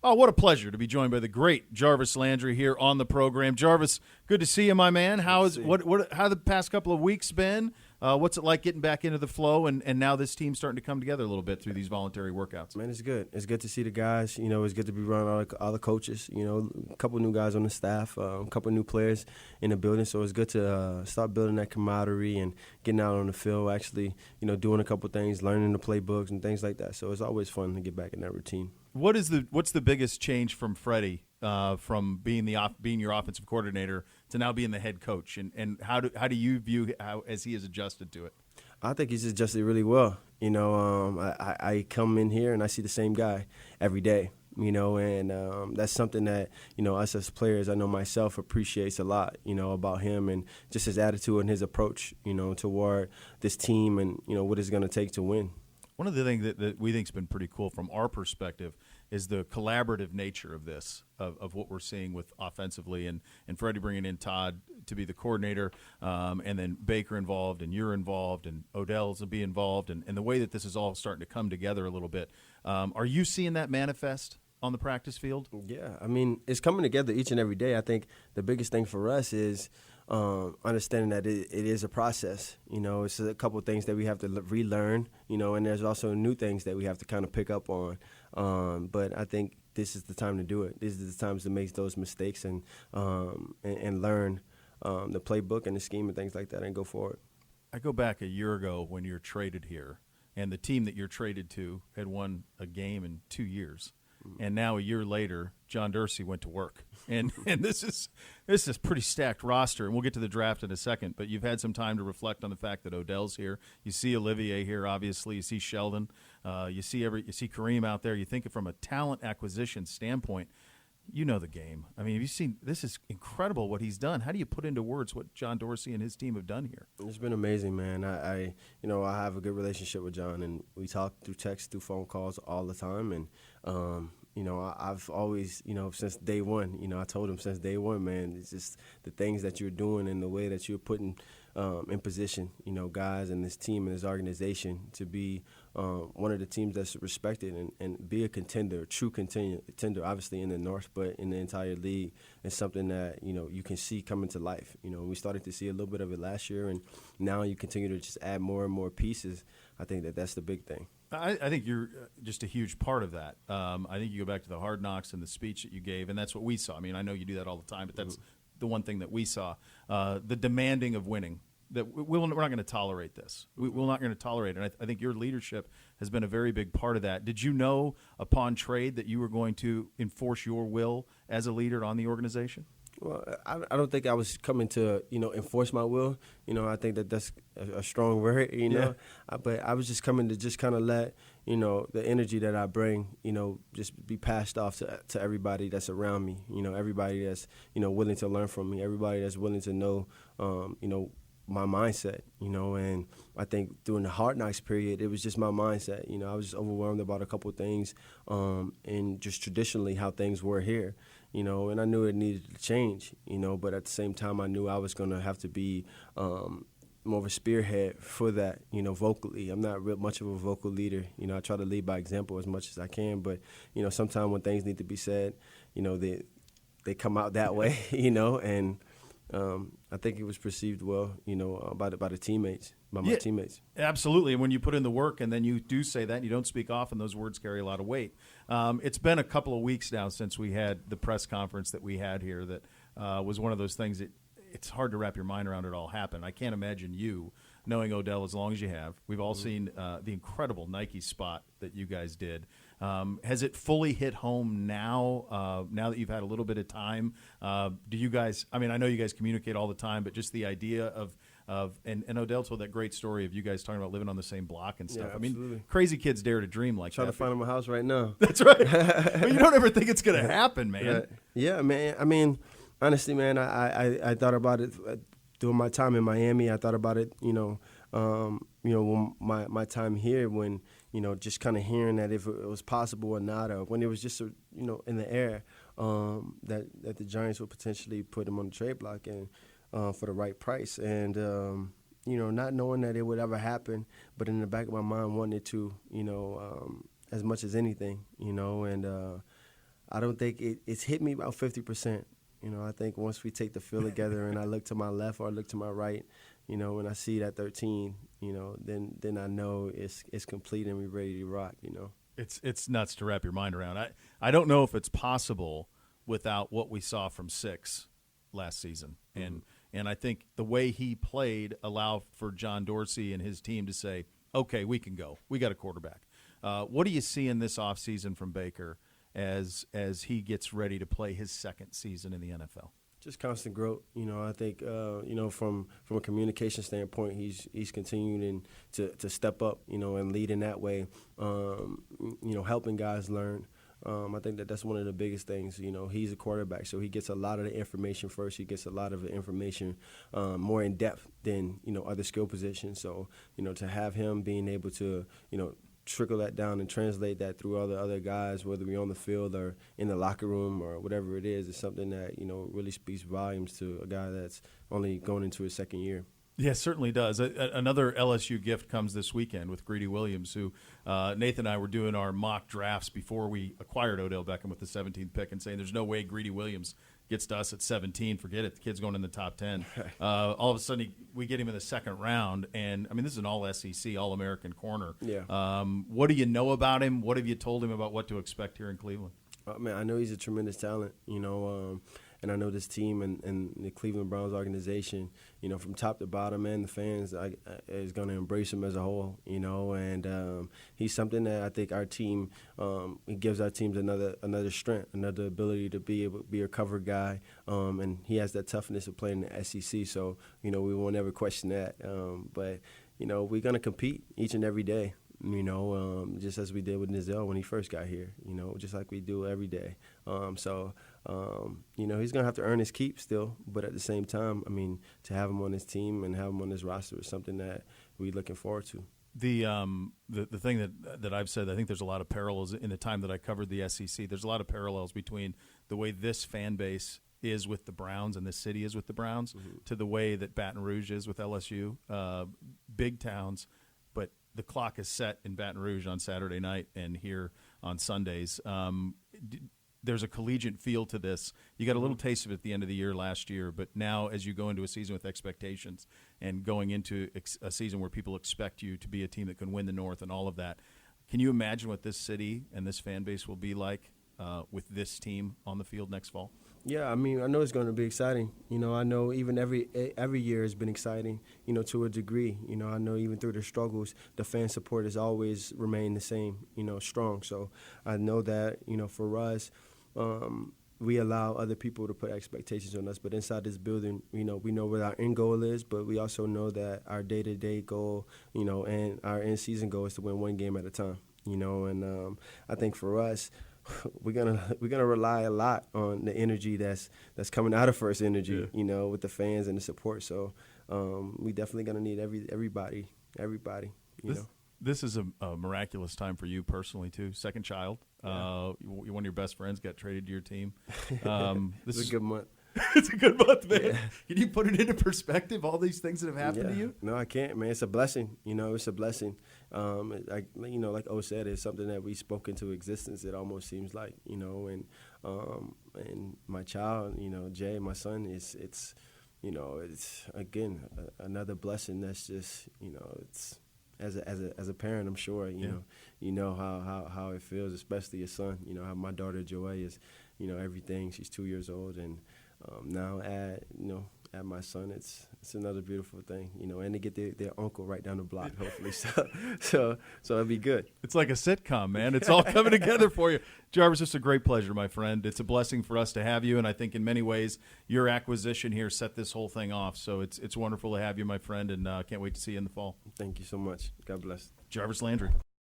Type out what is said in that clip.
Oh, what a pleasure to be joined by the great Jarvis Landry here on the program. Jarvis, good to see you, my man. How the past couple of weeks been? What's it like getting back into the flow and now this team's starting to come together a little bit through these voluntary workouts? Man, it's good. It's good to see the guys. You know, it's good to be around all the coaches. You know, a couple new guys on the staff, a couple new players in the building. So it's good to start building that camaraderie and getting out on the field, actually, you know, doing a couple things, learning the playbooks and things like that. So it's always fun to get back in that routine. What's the biggest change from Freddie from being your offensive coordinator to now being the head coach, and how do you view how as he has adjusted to it? I think he's adjusted really well. You know, I come in here and I see the same guy every day. You know, and that's something that, you know, us as players, I know myself appreciates a lot, you know, about him and just his attitude and his approach, you know, toward this team and, you know, what it's going to take to win. One of the things that we think has been pretty cool from our perspective is the collaborative nature of this, of what we're seeing with offensively, and Freddie bringing in Todd to be the coordinator, and then Baker involved, and you're involved, and Odell's to be involved, and the way that this is all starting to come together a little bit. Are you seeing that manifest on the practice field? Yeah, I mean, it's coming together each and every day. I think the biggest thing for us is understanding that it is a process. You know, it's a couple of things that we have to relearn, you know, and there's also new things that we have to kind of pick up on. But I think this is the time to do it. This is the times to make those mistakes and learn the playbook and the scheme and things like that and go forward. I go back a year ago when you're traded here, and the team that you're traded to had won a game in 2 years. And now a year later, John Dorsey went to work, and this is pretty stacked roster. And we'll get to the draft in a second. But you've had some time to reflect on the fact that Odell's here. You see Olivier here, obviously. You see Sheldon. You see Kareem out there. You think from a talent acquisition standpoint, you know the game. I mean, have you seen? This is incredible what he's done. How do you put into words what John Dorsey and his team have done here? It's been amazing, man. I have a good relationship with John, and we talk through text, through phone calls all the time. And I've always, since day one, I told him since day one, man, it's just the things that you're doing and the way that you're putting in position, guys and this team and this organization to be one of the teams that's respected and be a contender, a true contender, obviously in the North, but in the entire league. It's something that, you can see coming to life. We started to see a little bit of it last year, and now you continue to just add more and more pieces. I think that's the big thing. I think you're just a huge part of that. I think you go back to the Hard Knocks and the speech that you gave, and that's what we saw. I mean, I know you do that all the time, but that's the one thing that we saw. The demanding of winning. That we're not going to tolerate this. We're not going to tolerate it. And I think your leadership has been a very big part of that. Did you know upon trade that you were going to enforce your will as a leader on the organization? Well, I don't think I was coming to, enforce my will. I think that's a strong word, Yeah. But I was just coming to just kind of let, the energy that I bring, just be passed off to everybody that's around me. Everybody that's, willing to learn from me. Everybody that's willing to know, my mindset, and I think during the Hard Knocks period, it was just my mindset. I was just overwhelmed about a couple of things and just traditionally how things were here. And I knew it needed to change, but at the same time, I knew I was going to have to be more of a spearhead for that, vocally. I'm not real much of a vocal leader. I try to lead by example as much as I can, but, sometimes when things need to be said, they come out that way, and I think it was perceived well, by the teammates, by my teammates. Absolutely. And when you put in the work and then you do say that, and you don't speak often, those words carry a lot of weight. It's been a couple of weeks now since we had the press conference that we had here that was one of those things that it's hard to wrap your mind around it all happened. I can't imagine you knowing Odell as long as you have. We've all seen the incredible Nike spot that you guys did. Has it fully hit home now, now that you've had a little bit of time? Do you guys – I mean, I know you guys communicate all the time, but just the idea of and Odell told that great story of you guys talking about living on the same block and stuff. Yeah, I mean, crazy kids dare to dream like that. Trying to find him a house right now. That's right. But you don't ever think it's going to happen, man. Yeah, man. I mean, honestly, man, I thought about it during my time in Miami. I thought about it, when my time here when, just kind of hearing that if it was possible or not, or when it was just, in the air, that the Giants would potentially put him on the trade block and for the right price. And, not knowing that it would ever happen, but in the back of my mind wanting it to, as much as anything, and I don't think it's hit me about 50%. You know, I think once we take the field together and I look to my left or I look to my right, you know, when I see that 13, you know, then I know it's complete and we're ready to rock, you know. It's nuts to wrap your mind around. I don't know if it's possible without what we saw from 6 last season. And I think the way he played allowed for John Dorsey and his team to say, okay, we can go. We got a quarterback. What do you see in this offseason from Baker as he gets ready to play his second season in the NFL? Just constant growth. You know, I think, you know, from a communication standpoint, he's continuing to step up, you know, and lead in that way, you know, helping guys learn. I think that's one of the biggest things. You know, he's a quarterback, so he gets a lot of the information first. He gets a lot of the information more in depth than, you know, other skill positions. So, you know, to have him being able to, you know, trickle that down and translate that through all the other guys, whether we're on the field or in the locker room or whatever it is something that, you know, really speaks volumes to a guy that's only going into his second year. Yeah, it certainly does. Another LSU gift comes this weekend with Greedy Williams, who Nathan and I were doing our mock drafts before we acquired Odell Beckham with the 17th pick and saying there's no way Greedy Williams gets to us at 17. Forget it. The kid's going in the top 10. All of a sudden, we get him in the second round. And, I mean, this is an all-SEC, all-American corner. Yeah. What do you know about him? What have you told him about what to expect here in Cleveland? Man, I know he's a tremendous talent, you know, and I know this team and the Cleveland Browns organization, you know, from top to bottom and the fans is going to embrace him as a whole, you know, and he's something that I think our team, it gives our teams another strength, another ability to be able to be a cover guy, and he has that toughness of playing in the SEC, so, you know, we won't ever question that, but, you know, we're going to compete each and every day. You know, just as we did with Nizel when he first got here, you know, just like we do every day. So, you know, he's going to have to earn his keep still. But at the same time, I mean, to have him on his team and have him on his roster is something that we're looking forward to. The thing that I've said, I think there's a lot of parallels in the time that I covered the SEC. There's a lot of parallels between the way this fan base is with the Browns and this city is with the Browns to the way that Baton Rouge is with LSU. Big towns, but the clock is set in Baton Rouge on Saturday night and here on Sundays. There's a collegiate feel to this. You got a little taste of it at the end of the year last year, but now as you go into a season with expectations and going into a season where people expect you to be a team that can win the North and all of that, can you imagine what this city and this fan base will be like with this team on the field next fall? Yeah, I mean, I know it's going to be exciting. You know, I know even every year has been exciting, you know, to a degree. You know, I know even through the struggles, the fan support has always remained the same, you know, strong. So I know that, you know, for us, we allow other people to put expectations on us. But inside this building, you know, we know what our end goal is, but we also know that our day-to-day goal, you know, and our end-season goal is to win one game at a time, you know. And I think for us, we're gonna rely a lot on the energy that's coming out of First Energy, you know, with the fans and the support. So we definitely gonna need everybody, you know. This is a miraculous time for you personally too. Second child, one of your best friends got traded to your team. This is a good month. It's a good month, man. Yeah. Can you put it into perspective, all these things that have happened to you? No, I can't, man. It's a blessing. You know, it's a blessing. Like O said, it's something that we spoke into existence. It almost seems like, you know, and my child, you know, Jay, my son, it's again another blessing. That's just, you know, it's as a parent, I'm sure, you know how it feels, especially your son. You know how my daughter Joy is, you know, everything. She's 2 years old, and now add my son, it's another beautiful thing, you know, and to get their uncle right down the block, hopefully. So it'll be good. It's like a sitcom, man. It's all coming together for you. Jarvis, it's a great pleasure, my friend. It's a blessing for us to have you, and I think in many ways your acquisition here set this whole thing off. So it's wonderful to have you, my friend, and can't wait to see you in the fall. Thank you so much. God bless. Jarvis Landry.